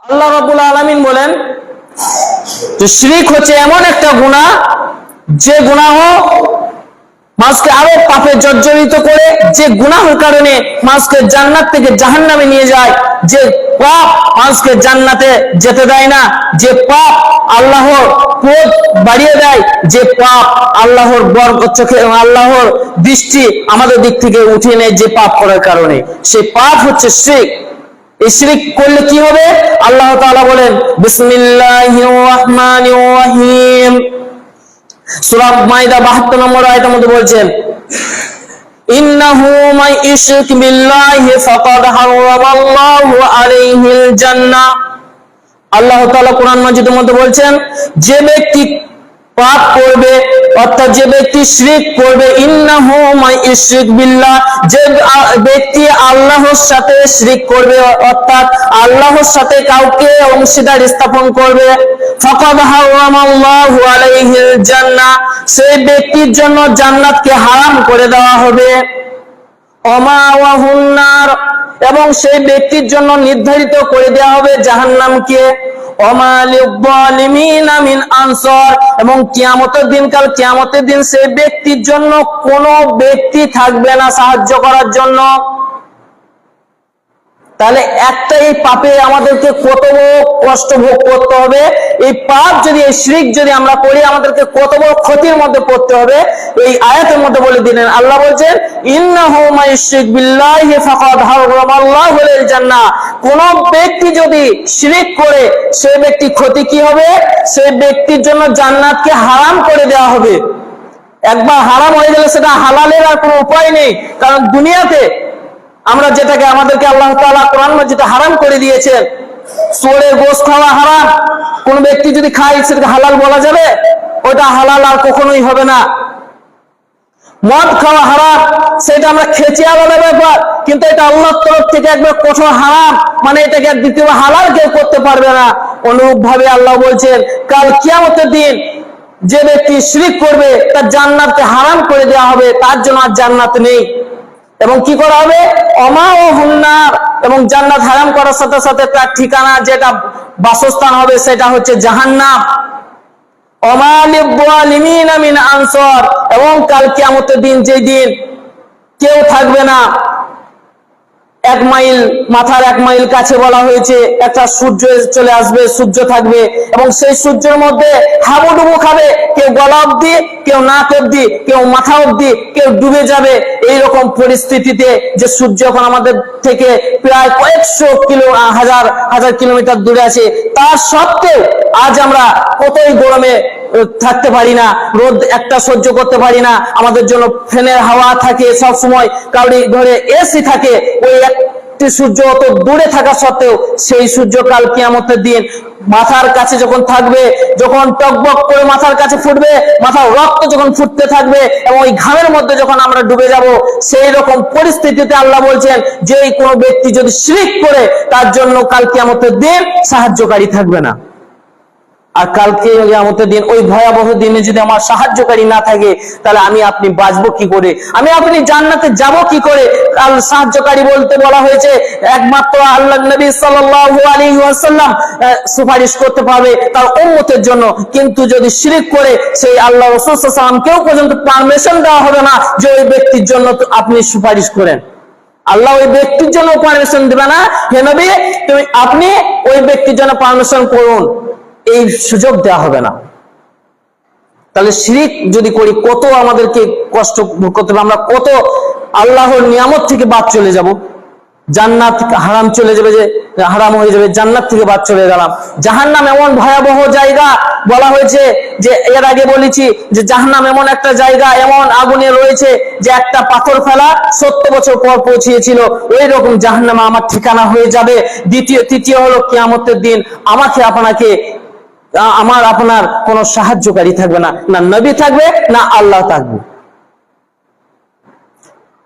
আল্লাহ রাব্বুল আলামিন বলেন যে শিরক হচ্ছে এমন একটা গুনাহ যে গুনাহ মানুষকে আরো পাপে জর্জরিত করে, যে গুনাহের কারণে মানুষকে জান্নাত থেকে জাহান্নামে নিয়ে যায়, যে পাপ মানুষকে জান্নাতে যেতে দেয় না, যে পাপ আল্লাহর ক্রোধ বাড়িয়ে দেয়, যে পাপ আল্লাহর বরকত চোখে আল্লাহর দৃষ্টি আমাদের দিক থেকে উঠিয়ে নেয় যে পাপ করার কারণে, সেই পাপ হচ্ছে শিরক। এই শিরক করলে কি হবে? আল্লাহ তাআলা বলেন বিসমিল্লাহির রহমানির রহিম, সূরা মাইদা 72 নম্বর আয়াতের মধ্যে বলছেন ইন্নাহু মান ইশরিক বিল্লাহি ফাকাদ হারামাল্লাহু আলাইহিল জান্নাহ। আল্লাহ তাআলা কোরআন মাজিদের মধ্যে বলছেন যে ব্যক্তি পাপ করবে অর্থাৎ যে ব্যক্তি শিরক করবে, ইন্নাহু মান ইশরিক বিল্লাহ, যে ব্যক্তি আল্লাহর সাথে শিরক করবে অর্থাৎ আল্লাহর সাথে কাউকে অংশীদার স্থাপন করবে, ফাকাদ হারামাল্লাহু আলাইহিল জান্নাহ, সেই ব্যক্তির জন্য জান্নাতকে হারাম করে দেওয়া হবে, ওয়ামাওয়াহুন নার, এবং সেই ব্যক্তির জন্য নির্ধারিত করে দেওয়া হবে জাহান্নামকে, ওমা লিয-যালিমিনা মিন আনসার, এবং কিয়ামতের দিন সেই ব্যক্তির জন্য কোনো ব্যক্তি থাকবে না সাহায্য করার জন্য। তাহলে একটা এই পাপে আমাদেরকে কত বড় কষ্ট ভোগ করতে হবে, এই পাপ যদি এই শিরক যদি আমরা করি আমাদেরকে কত বড় ক্ষতির মধ্যে পড়তে হবে, এই আয়াতের মধ্যে বলে দিলেন। আল্লাহ বলছেন ইন্নাহু মান ইশরিক বিল্লাহি ফাকাদ হারামাল্লাহু আলাইহিল জান্নাহ, কোন ব্যক্তি যদি শিরক করে সেই ব্যক্তি ক্ষতি কি হবে? সেই ব্যক্তির জন্য জান্নাতকে হারাম করে দেওয়া হবে। একবার হারাম হয়ে গেলে সেটা হালালের আর কোনো উপায় নেই, কারণ দুনিয়াতে আমরা যেটাকে আমাদেরকে আল্লাহ তাআলা কোরআন মাজিদে হারাম করে দিয়েছেন, শুয়োরের গোশত খাওয়া হারাম, কোন ব্যক্তি যদি খায় সেটাকে হালাল বলা যাবে? ওটা হালাল আর কখনোই হবে না। মদ খাওয়া হারাম, সেটা আমরা খেয়েছি আলাদা ব্যাপার, কিন্তু এটা আল্লাহর তরফ থেকে একবার কঠোর হারাম, মানে এটাকে দ্বিতীয় হালাল কেউ করতে পারবে না। অনুরূপ ভাবে আল্লাহ বলছেন কাল কিয়ামতের দিন যে ব্যক্তি শিরক করবে তার জান্নাতকে হারাম করে দেওয়া হবে, তার জন্য আর জান্নাত নেই। এবং কি করা হবে? ওমাওয়াহুন নার, এবং জান্নাত হারাম করার সাথে সাথে তার ঠিকানা যেটা বাসস্থান হবে সেটা হচ্ছে জাহান্নাম। ওমা লিয-যালিমিনা মিন আনসার, এবং কাল কিয়ামতের দিন যেই দিন কেউ থাকবে না, মাথার 1 মাইল কাছে বলা হয়েছে একটা সূর্য চলে আসবে, সূর্য থাকবে, এবং সেই সূর্যের মধ্যে হাবুডুবু খাবে, কেউ গলা অব্দি, কেউ নাক অব্দি, কেউ মাথা অব্দি, কেউ ডুবে যাবে। এইরকম পরিস্থিতিতে যে সূর্য এখন আমাদের থেকে প্রায় কয়েকশো হাজার কিলোমিটার দূরে আছে, তার সত্ত্বেও আজ আমরা কতই গরমে থাকতে পারি না, রোদ একটা সহ্য করতে পারি না, আমাদের জন্য ফ্যানের হাওয়া থাকে সব সময়, কারোর ঘরে এসি থাকে, ওই একটি সূর্য অত দূরে থাকা সত্ত্বেও সেই সূর্য কাল কিয়ামতের দিন মাথার কাছে যখন থাকবে, যখন টকবক করে মাথার কাছে ফুটবে, মাথার রক্ত যখন ফুটতে থাকবে এবং ওই ঘামের মধ্যে যখন আমরা ডুবে যাব, সেই রকম পরিস্থিতিতে আল্লাহ বলছেন যে কোনো ব্যক্তি যদি শিরক করে তার জন্য কাল কিয়ামতের দিন সাহায্যকারী থাকবে না। আর কালকে কিয়ামতের দিন ওই ভয়াবহ দিনে যদি আমার সাহায্যকারী না থাকে, তাহলে আমি আপনি বাঁচবো কি করে? আমি আপনি জান্নাতে যাব কি করে? কাল সাহায্যকারী বলতে বলা হয়েছে একমাত্র আল্লাহর নবী সাল্লাল্লাহু আলাইহি ওয়াসাল্লাম সুপারিশ করতে পারবে তার উম্মতের জন্য, কিন্তু যদি শিরক করে সেই আল্লাহ রাসূল সাল্লাল্লাহু আলাইহি ওয়াসাল্লাম কেউ পর্যন্ত পারমিশন দেওয়া হবে না যে ওই ব্যক্তির জন্য আপনি সুপারিশ করেন। আল্লাহ ওই ব্যক্তির জন্য পারমিশন দিবে না, হে নবী আপনি ওই ব্যক্তির জন্য পারমিশন করুন, এই সুযোগ দেওয়া হবে না। তাহলে শিরক যদি করি কত আমাদেরকে কষ্ট ভোগ করতে হবে, আমরা কত আল্লাহর নিয়ামত থেকে বাদ চলে যাব, জান্নাত হারাম চলে যাবে, যে হারাম হয়ে যাবে, জান্নাত থেকে বাদ চলে গেলাম। জাহান্নাম এমন ভয়াবহ জায়গা, বলা হয়েছে যে এর আগে বলেছি যে জাহান্নাম এমন একটা জায়গা, এমন আগুনে রয়েছে যে একটা পাথর ফেলা 70 বছর পর পৌঁছিয়েছিল, ওই রকম জাহান্নামে আমার ঠিকানা হয়ে যাবে। তৃতীয় হলো কিয়ামতের দিন আমাকে আপনাকে আমার আপনার কোনো সাহায্যকারী থাকবে না, না নবী থাকবে না আল্লাহ থাকবে।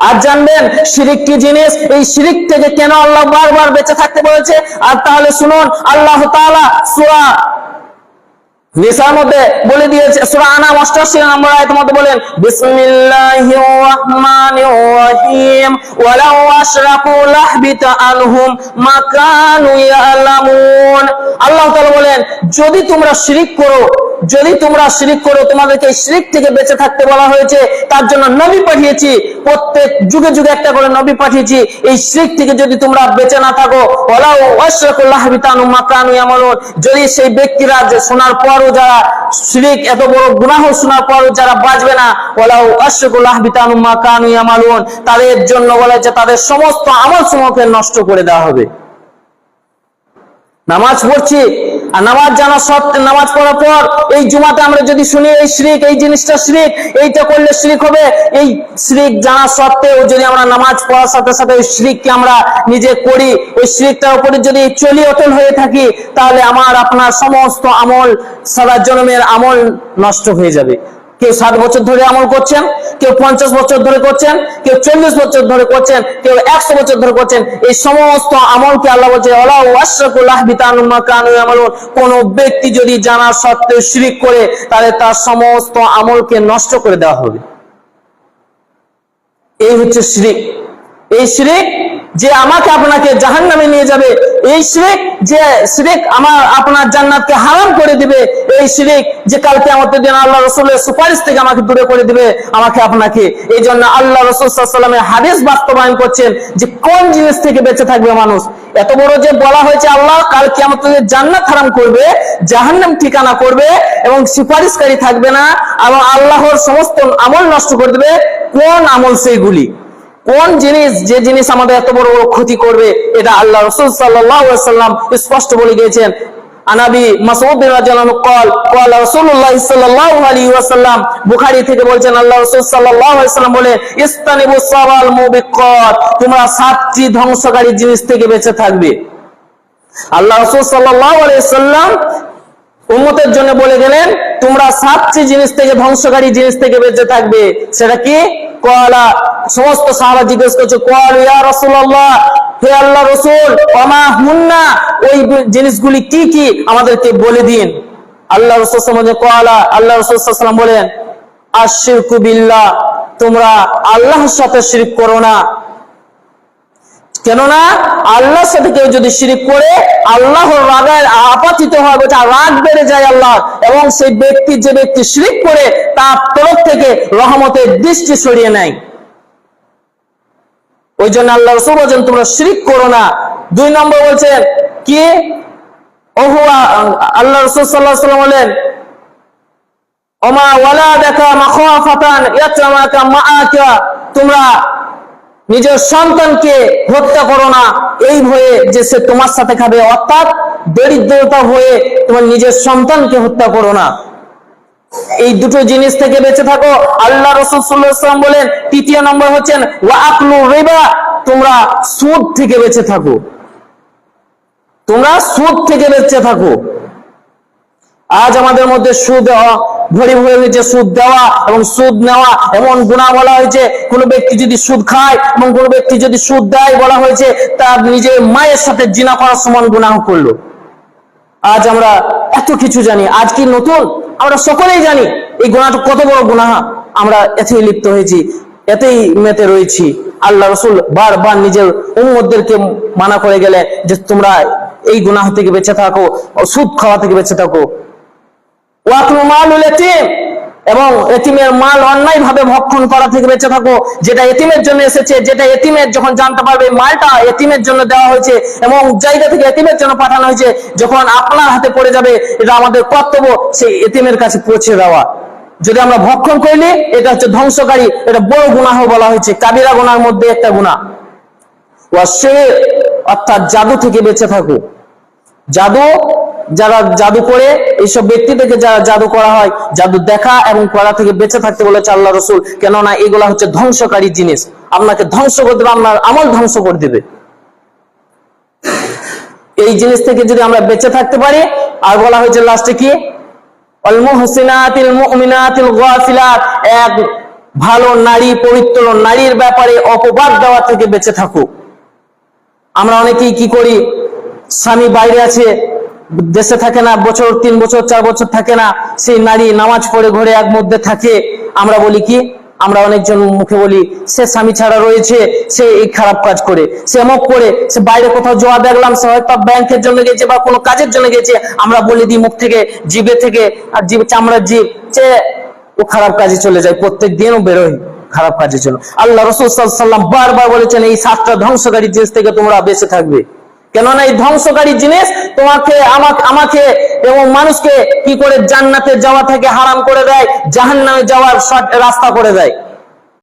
আর জানবেন শিরক কি জিনিস, এই শিরক থেকে কেন আল্লাহ বারবার বেঁচে থাকতে বলেছে। আর তাহলে শুনুন, আল্লাহ তাআলা সূরা নিসার মধ্যে বলে দিয়েছে, সূরা আনাম 88 নম্বর আয়াতের মধ্যে বলেন বিসমিল্লাহির রহমানির রহিম ওয়ালাউ আশরাকু লাহবিতা আনহুম মা কানু ইয়ালামুন। যদি তোমরা শিরিক করো, যদি তোমরা শিরিক করো, তোমাদেরকে শিরিক থেকে বেঁচে থাকতে বলা হয়েছে। তার জন্য নবী পাঠিয়েছি, প্রত্যেক যুগে যুগে একটা করে নবী পাঠিয়েছি। এই শিরিক থেকে যদি তোমরা বেঁচে না থাকো, ওয়ালাউ আশরাকুল্লাহ বিতানু মা কানু ইয়ামালুন, যদি সেই ব্যক্তিরা যে শোনার পরও যারা শিরিক, এত বড় গুনাহ শোনার পরও যারা বাঁচবে না, ওয়ালাউ আশরাকুল্লাহ বিতানু মা কানু ইয়ামালুন, তাদের জন্য বলা হয়েছে তাদের সমস্ত আমল সমূহকে নষ্ট করে দেওয়া হবে। নামাজ পড়ছি, আর নামাজ জানা সত্ত্বেও, নামাজ পড়ার পর এই জুমাতে আমরা যদি শুনি এই শিরিক, এই জিনিসটা শিরিক, এইটা করলে শিরিক হবে, এই শিরিক জানা সত্ত্বেও যদি আমরা নামাজ পড়ার সাথে সাথে ওই শিরিককে আমরা নিজে করি, ওই শিরিকটার উপরে যদি চলি অটল হয়ে থাকি, তাহলে আমার আপনার সমস্ত আমল, সারা জন্মের আমল নষ্ট হয়ে যাবে। কেউ 7 বছর ধরে আমল করছেন, কেউ 50 বছর ধরে করছেন, কেউ 40 বছর ধরে করছেন, কেউ 100 বছর ধরে করছেন। এই সমস্ত আমলকে আল্লাহ বলছে ওয়ালাউ আশরাকুল্লাহ বিতানু মা কানু ইয়ামালুন, কোন ব্যক্তি যদি জানা সত্ত্বেও শিরিক করে, তাহলে তার সমস্ত আমলকে নষ্ট করে দেওয়া হবে। এই হচ্ছে শিরিক। এই শিরিক যে আমাকে আপনাকে জাহান্নামে নিয়ে যাবে, এই শিরিক যে শিরিক আমার আপনার জান্নাতকে হারাম করে দিবে, এই শিরিক যে কাল কিয়ামতের দিন আল্লাহ রাসূলের সুপারিশ থেকে আমাকে দূরে করে দিবে আমাকে আপনাকে। এই জন্য আল্লাহ রাসূল সাল্লাল্লাহু আলাইহি ওয়াসাল্লামের হাদিস বাস্তবায়ন করছেন যে কোন জিনিস থেকে বেঁচে থাকবে মানুষ। এত বড় যে বলা হয়েছে আল্লাহ কাল কিয়ামতের দিন জান্নাত হারাম করবে, জাহান্নাম ঠিকানা করবে এবং সুপারিশকারী থাকবে না, এবং আল্লাহর সমস্ত আমল নষ্ট করে দেবে। কোন আমল সেইগুলি? কোন জিনিস, যে জিনিস আমাদের এত বড় বড় ক্ষতি করবে? এটা আল্লাহ রাসূল সাল্লাল্লাহু আলাইহি ওয়াসাল্লাম স্পষ্ট বলে গিয়েছেন। আনাবি মাসউদ রাদিয়াল্লাহু আনহু قال قال রাসূলুল্লাহ সাল্লাল্লাহু আলাইহি ওয়াসাল্লাম, বুখারী থেকে বলেন আল্লাহ রাসূল সাল্লাল্লাহু আলাইহি ওয়াসাল্লাম বলে ইসতানিবুস সাওয়াল মুবিক্কাত, তোমরা 7টি ধ্বংসকারী জিনিস থেকে বেঁচে থাকবে। আল্লাহ রাসূল সাল্লাল্লাহু আলাইহি ওয়াসাল্লাম উম্মতের জন্য বলে গেলেন তোমরা 7টি জিনিস থেকে, ধ্বংসকারী জিনিস থেকে বেঁচে থাকবে। সেটা কি? কওয়ালা, সমস্ত সাহাবা জিজ্ঞেস করছে, কওয়ালু ইয়া রাসূলুল্লাহ, হে আল্লাহ রাসূল, ওমা হুন্না, ওই জিনিসগুলি কি কি আমাদেরকে বলে দিন। আল্লাহ রাসূল সাল্লাল্লাহু আলাইহি ওয়াসাল্লাম কওয়ালা, আল্লাহ রাসূল সাল্লাল্লাহু আলাইহি ওয়াসাল্লাম বলেন আশরিকু বিল্লাহ, তোমরা আল্লাহর সাথে শিরক করো না। কেননা আল্লাহর সাথে কেউ যদি শিরিক করে, আল্লাহর রাগে আপাতিত হয়, রাগ বেড়ে যায় আল্লাহ, এবং সেই ব্যক্তি, যে ব্যক্তি শিরিক করে, তার তরফ থেকে রহমতের দৃষ্টি সরিয়ে নেয়। ওই জন্য আল্লাহ রাসূল বলেন তোমরা শিরিক করো না। 2 নম্বর বলছেন কি? আল্লাহ রাসূল সাল্লাল্লাহু আলাইহি ওয়াসাল্লাম বলেন ওমা ওয়ালাদাকা মাখাফাতান ইয়াতমাকা মাআকা, তোমরা নিজের সন্তানকে হত্যা করো না এই ভয়ে যে সে তোমার সাথে খাবে, অর্থাৎ দরিদ্রতা হয়ে তোমার নিজের সন্তানকে হত্যা করো না। এই দুটো জিনিস থেকে বেঁচে থাকো। আল্লাহ রাসূল সাল্লাল্লাহু আলাইহি ওয়াসাল্লাম বলেন 3 নম্বর হচ্ছেন ওয়া আকলু রিবা, তোমরা সুদ থেকে বেঁচে থাকো। তোমরা সুদ থেকে বেঁচে থাকো। আজ আমাদের মধ্যে সুদ ভরি ভরে হয়েছে, সুদ দেওয়া এবং সুদ নেওয়া এমন গুনাহ বলা হয়েছে। কোন ব্যক্তি যদি সুদ খায় এবং কোন ব্যক্তি যদি সুদ দেয়, বলা হয়েছে তার নিজের মায়ের সাথে জিনা করার সমান গুনাহ করলো। আজ আমরা এত কিছু জানি, আজ কি নতুন? আমরা সকলেই জানি এই গুনাহটা কত বড় গুনাহ। আমরা এতেই লিপ্ত হয়েছি, এতেই মেতে রয়েছি। আল্লাহ রাসূল বারবার নিজের উম্মতদেরকে মানা করে গেলে যে তোমরা এই গুনাহ থেকে বেঁচে থাকো, সুদ খাওয়া থেকে বেঁচে থাকো। ওয়াকলু মালুল ইয়াতীম, এবং এতিমের মাল অন্যায় ভাবে ভক্ষণ করা থেকে বেঁচে থাকো। যেটা এতিমের জন্য এসেছে, যেটা এতিমের যখন জানতে পারবে মালটা এতিমের জন্য দেওয়া হয়েছে এবং জায়গা থেকে এতিমের জন্য পাঠানো হয়েছে, যখন আপনার হাতে পড়ে যাবে, এটা আমাদের কর্তব্য সেই এতিমের কাছে পৌঁছে দেওয়া। যদি আমরা ভক্ষণ করিনি, এটা হচ্ছে ধ্বংসকারী, এটা বড় গুনাহ বলা হয়েছে, কাবিরা গুনাহর মধ্যে একটা গুনাহ। ওয়াশির, অর্থাৎ জাদু থেকে বেঁচে থাকো। জাদু, যারা জাদু করে, এইসব ব্যক্তি থেকে যারা জাদু করা হয়, জাদু দেখা এবং করা থেকে বেঁচে থাকতে বলেছে আল্লাহ রাসূল। কেননা এগুলা হচ্ছে ধ্বংসকারী জিনিস, আপনাকে ধ্বংস করে দেবে, আপনার আমল ধ্বংস করে দেবে। এই জিনিস থেকে যদি আমরা বেঁচে থাকতে পারি, আর বলা হয়েছে লাস্টে কি? আল মুহসিনাতিল মুমিনাতিল গাফিলাত, এক ভালো নারী, পবিত্র নারীর ব্যাপারে অপবাদ দেওয়া থেকে বেঁচে থাকো। আমরা অনেকেই কি করি, স্বামী বাইরে আছে, দেশে থাকে না, বছর 3 বছর 4 বছর থাকে না, সেই নারী নামাজ পড়ে ঘরে এক মধ্যে থাকে, আমরা বলি কি আমরা অনেকজন মুখে বলি সে স্বামী ছাড়া রয়েছে, সে এই খারাপ কাজ করে, সে অমুক করে, সে বাইরে কোথাও জোয়া দেখলাম, সে হয়তো ব্যাংকের জন্য গেছে বা কোনো কাজের জন্য গেছে, আমরা বলে দিই মুখ থেকে, জিভে থেকে, আর জিভে চামড়ার জিভ, যে ও খারাপ কাজে চলে যায়, প্রত্যেক দিনও বেরোয় খারাপ কাজে চলে। আল্লাহ রাসূল সাল্লাল্লাহু আলাইহি ওয়াসাল্লাম বারবার বলেছেন এই 7টা ধ্বংসকারী জিনিস থেকে তোমরা বেঁচে থাকবে, কেননা এই ধ্বংসকারী জিনিস তোমাকে আমাকে এবং মানুষকে কি করে জান্নাতে যাওয়া থেকে হারাম করে দেয়, জাহান্নামে যাওয়ার রাস্তা করে দেয়।